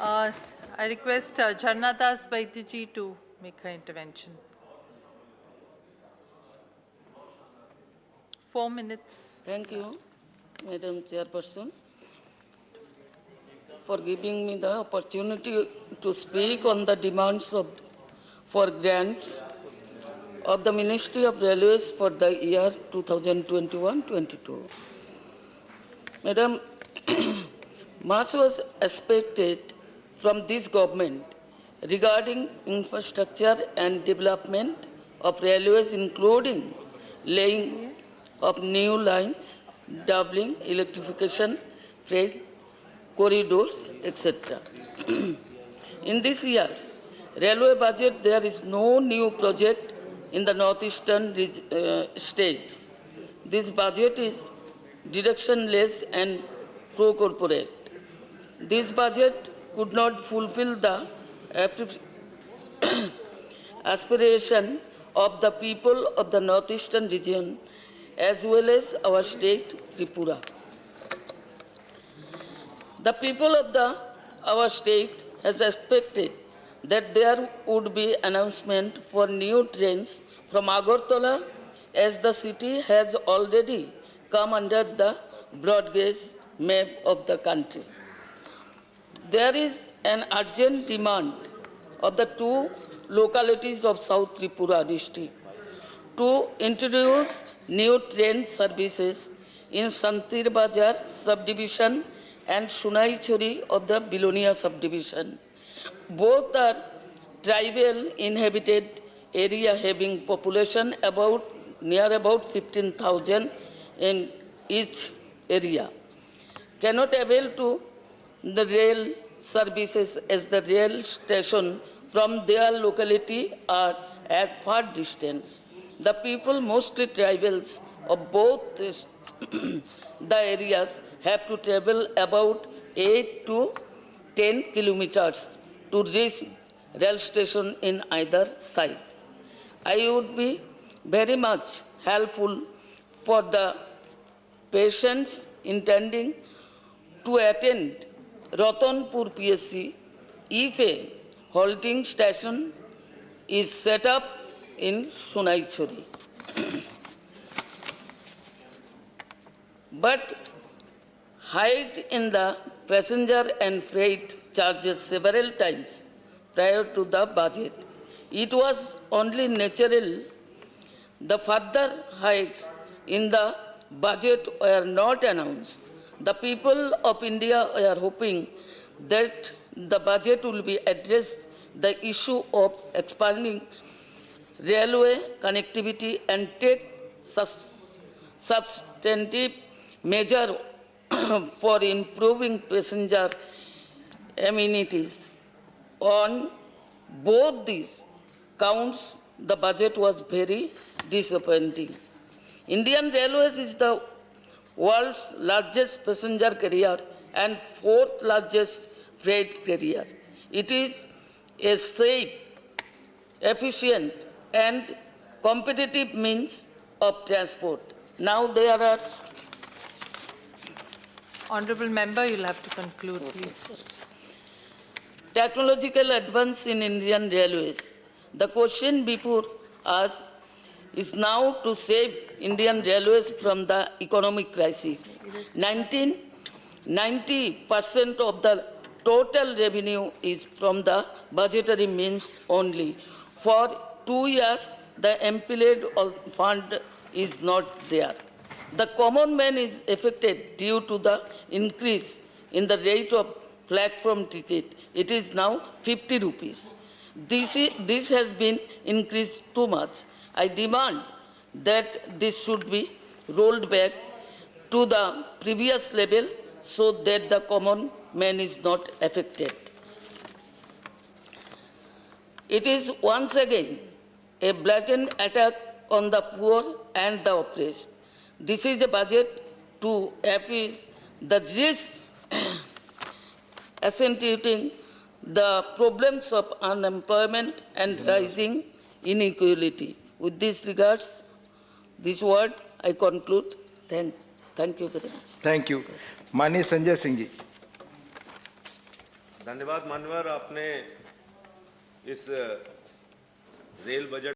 I request Jannadas Vaidyaji to make her intervention. 4 minutes. Thank you, Madam Chairperson, for giving me the opportunity to speak on the demands for grants of the Ministry of Railways for the year 2021-22. Madam, much was expected from this government regarding infrastructure and development of railways, including laying of new lines, doubling electrification, freight corridors, etc. In these years, railway budget, there is no new project in the northeastern states. This budget is directionless and pro-corporate. This budget could not fulfill the aspiration of the people of the northeastern region as well as our state, Tripura. The people of our state has expected that there would be announcement for new trains from Agartala, as the city has already come under the broad gauge map of the country. There is an urgent demand of the two localities of South Tripura district to introduce new train services in Santir Bazar subdivision and Sunaichuri of the Bilonia subdivision. Both are tribal inhabited area having population near about 15,000 in each area. Cannot avail to the rail services as the rail station from their locality are at far distance. The people, mostly tribals of both the areas, have to travel about 8 to 10 kilometers to reach rail station in either side. I would be very much helpful for the patients intending to attend Ratanpur PSC if a halting station is set up in Sunaichuri. But hike in the passenger and freight charges several times prior to the budget. It was only natural the further hikes in the budget were not announced. The people of India are hoping that the budget will be addressed the issue of expanding railway connectivity and take substantive measure for improving passenger amenities. On both these counts, the budget was very disappointing. Indian Railways is the world's largest passenger carrier and fourth largest freight carrier. It is a safe, efficient, and competitive means of transport. Now there are... Honorable Member, you'll have to conclude, please. Technological advance in Indian Railways. The question before us is now to save Indian Railways from the economic crisis. 90% of the total revenue is from the budgetary means only. For 2 years, the employed fund is not there. The common man is affected due to the increase in the rate of platform ticket. It is now 50 rupees. This has been increased too much. I demand that this should be rolled back to the previous level so that the common man is not affected. It is once again a blatant attack on the poor and the oppressed. This is a budget to appease the risk accentuating the problems of unemployment and rising inequality. With these regards, this word I conclude. Thank you very much. Thank you. Mani Sanjay Singh ji. धन्यवाद मान्यवर, आपने इस rail budget